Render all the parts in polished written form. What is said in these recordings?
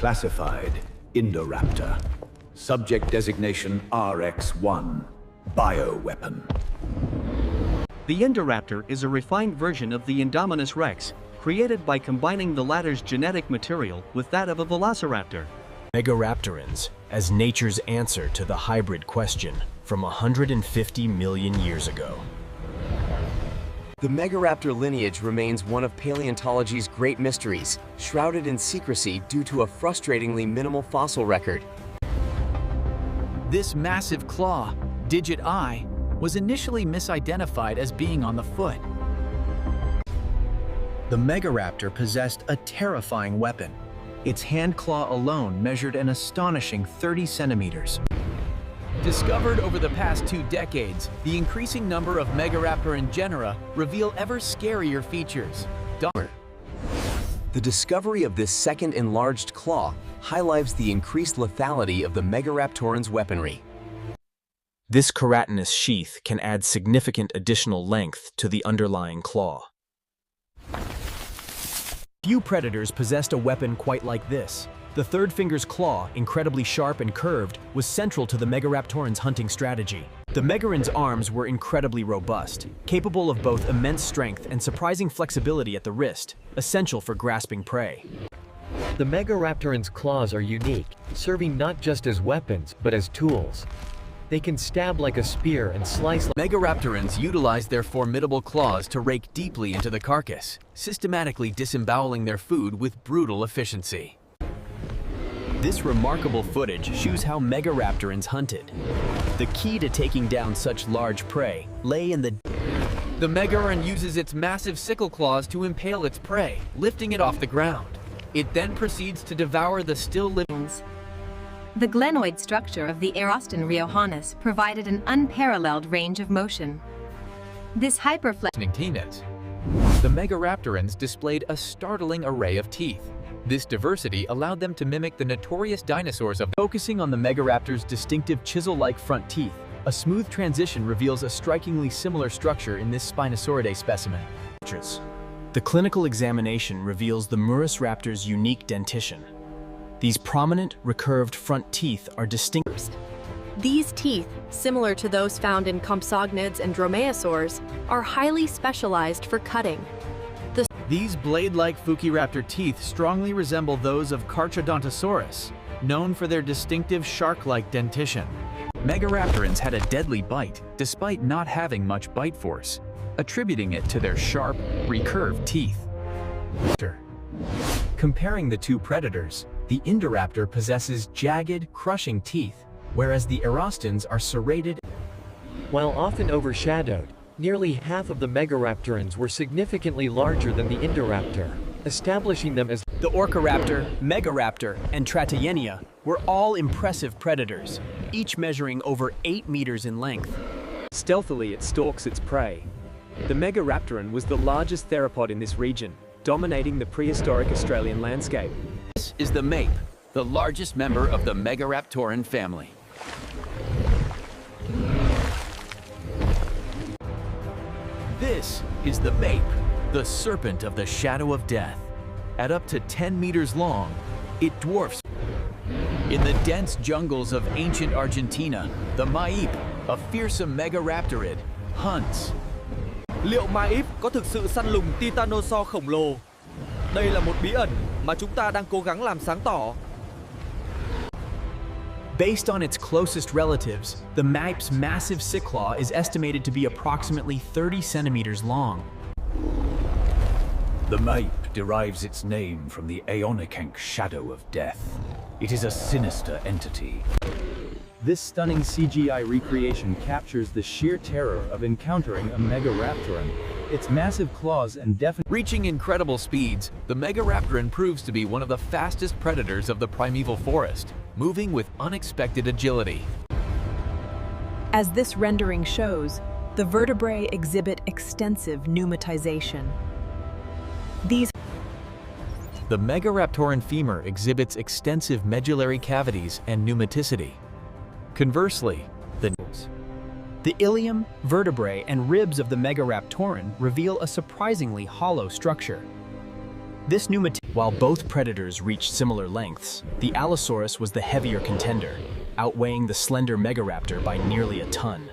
Classified Indoraptor. Subject designation RX-1. Bioweapon. The Indoraptor is a refined version of the Indominus rex, created by combining the latter's genetic material with that of a velociraptor. Megaraptorans, as nature's answer to the hybrid question from 150 million years ago. The Megaraptor lineage remains one of paleontology's great mysteries, shrouded in secrecy due to a frustratingly minimal fossil record. This massive claw, digit I, was initially misidentified as being on the foot. The Megaraptor possessed a terrifying weapon. Its hand claw alone measured an astonishing 30 centimeters. Discovered over the past 2 decades, the increasing number of Megaraptoran genera reveal ever scarier features. The discovery of this second enlarged claw highlights the increased lethality of the Megaraptoran's weaponry. This keratinous sheath can add significant additional length to the underlying claw. Few predators possessed a weapon quite like this. The third finger's claw, incredibly sharp and curved, was central to the Megaraptoran's hunting strategy. The Megaran's arms were incredibly robust, capable of both immense strength and surprising flexibility at the wrist, essential for grasping prey. The Megaraptoran's claws are unique, serving not just as weapons, but as tools. They can stab like a spear and slice like... Megaraptorans utilize their formidable claws to rake deeply into the carcass, systematically disemboweling their food with brutal efficiency. This remarkable footage shows how Megaraptorans hunted. The key to taking down such large prey lay in the... The Megaran uses its massive sickle claws to impale its prey, lifting it off the ground. It then proceeds to devour the still living... The glenoid structure of the Aeroston riojanus provided an unparalleled range of motion. This hyperflexion. The Megaraptorans displayed a startling array of teeth. This diversity allowed them to mimic the notorious dinosaurs of... Focusing on the Megaraptor's distinctive chisel-like front teeth, a smooth transition reveals a strikingly similar structure in this Spinosauridae specimen. The clinical examination reveals the Murusraptor's unique dentition. These prominent, recurved front teeth are distinct. These teeth, similar to those found in compsognaths and dromaeosaurs, are highly specialized for cutting. These blade-like Fukiraptor teeth strongly resemble those of Carcharodontosaurus, known for their distinctive shark-like dentition. Megaraptorans had a deadly bite, despite not having much bite force, attributing it to their sharp, recurved teeth. Comparing the two predators, the Indoraptor possesses jagged, crushing teeth, whereas the Aerostans are serrated. While often overshadowed, nearly half of the Megaraptorans were significantly larger than the Indoraptor, establishing them as... The Orcaraptor, Megaraptor, and Tratayenia were all impressive predators, each measuring over 8 meters in length. Stealthily, it stalks its prey. The Megaraptoran was the largest theropod in this region, dominating the prehistoric Australian landscape. This is the Mape, the largest member of the Megaraptoran family. This is the Mape, the serpent of the shadow of death. At up to 10 meters long, it dwarfs. In the dense jungles of ancient Argentina, the Maip, a fearsome Megaraptorid, hunts. Liệu Maip có thực sự săn lùng Titanosaur khổng lồ? Đây là một bí ẩn mà chúng ta đang cố gắng làm sáng tỏ. Based on its closest relatives, the Maip's massive sick claw is estimated to be approximately 30 centimeters long. The Maip derives its name from the Aeonicank shadow of death. It is a sinister entity. This stunning CGI recreation captures the sheer terror of encountering a Megaraptoran. Its massive claws and definite... Reaching incredible speeds, the Megaraptoran proves to be one of the fastest predators of the primeval forest, moving with unexpected agility. As this rendering shows, the vertebrae exhibit extensive pneumatization. The Megaraptoran femur exhibits extensive medullary cavities and pneumaticity. Conversely, the ilium, vertebrae, and ribs of the Megaraptoran reveal a surprisingly hollow structure. This new while both predators reached similar lengths, the Allosaurus was the heavier contender, outweighing the slender Megaraptor by nearly a ton.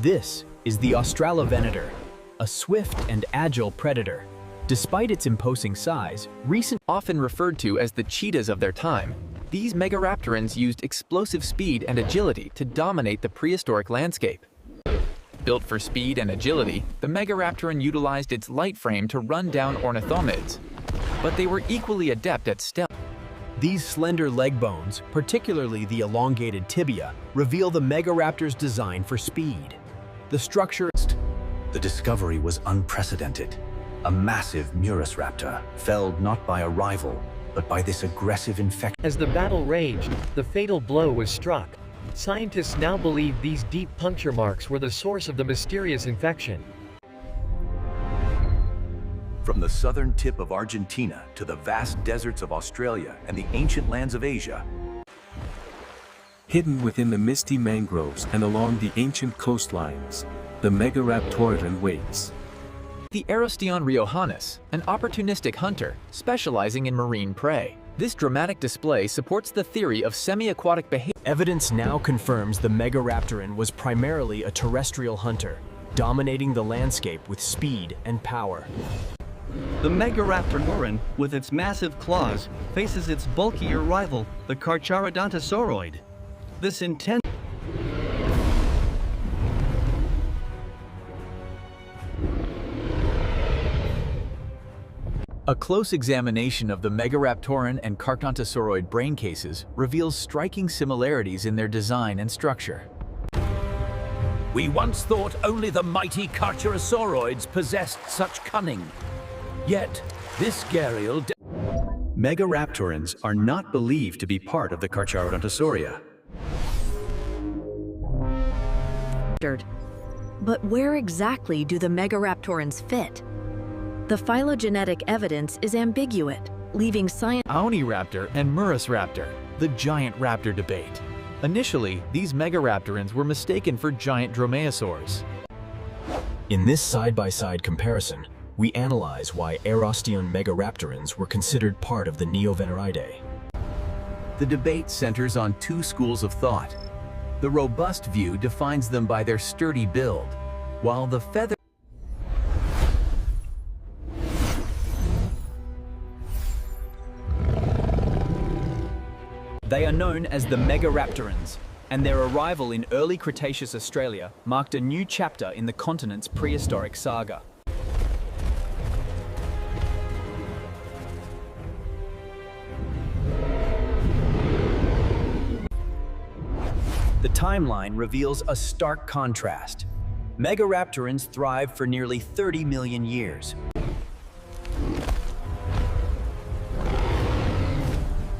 This is the Australovenator, a swift and agile predator. Despite its imposing size, Often referred to as the cheetahs of their time, these Megaraptorans used explosive speed and agility to dominate the prehistoric landscape. Built for speed and agility, the Megaraptoran utilized its light frame to run down ornithomimids, but they were equally adept at stealth. These slender leg bones, particularly the elongated tibia, reveal the Megaraptor's design for speed. The structure. The discovery was unprecedented. A massive Raptor, felled not by a rival, but by this aggressive infection. As the battle raged, the fatal blow was struck. Scientists now believe these deep puncture marks were the source of the mysterious infection. From the southern tip of Argentina to the vast deserts of Australia and the ancient lands of Asia, hidden within the misty mangroves and along the ancient coastlines, the Megaraptoran waits. The Aerostion riojanus, an opportunistic hunter specializing in marine prey. This dramatic display supports the theory of semi-aquatic behavior. Evidence now confirms the Megaraptoran was primarily a terrestrial hunter, dominating the landscape with speed and power. The Megaraptor, with its massive claws, faces its bulkier rival, the Carcharodontosauroid. This intense A close examination of the Megaraptoran and Carcharodontosauroid brain cases reveals striking similarities in their design and structure. we once thought only the mighty Carcharodontsauroids possessed such cunning. Yet, this gharial Megaraptorans are not believed to be part of the Carcharodontosauria. But where exactly do the Megaraptorans fit? The phylogenetic evidence is ambiguous, leaving science. Aoniraptor and Murusraptor, the giant raptor debate. Initially, these Megaraptorans were mistaken for giant dromaeosaurs. In this side-by-side comparison, we analyze why Aerostion Megaraptorans were considered part of the Neoveneridae. The debate centers on two schools of thought. The robust view defines them by their sturdy build, while the feather They are known as the Megaraptorans, and their arrival in early Cretaceous Australia marked a new chapter in the continent's prehistoric saga. The timeline reveals a stark contrast. Megaraptorans thrived for nearly 30 million years.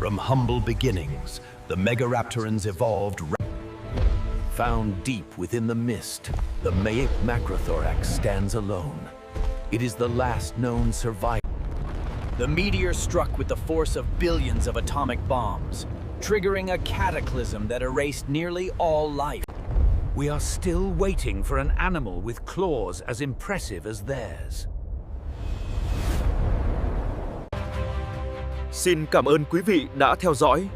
From humble beginnings, the Megaraptorans evolved. Found deep within the mist, the Maic macrothorax stands alone. It is the last known survivor. The meteor struck with the force of billions of atomic bombs, triggering a cataclysm that erased nearly all life. We are still waiting for an animal with claws as impressive as theirs. Xin cảm ơn quý vị đã theo dõi.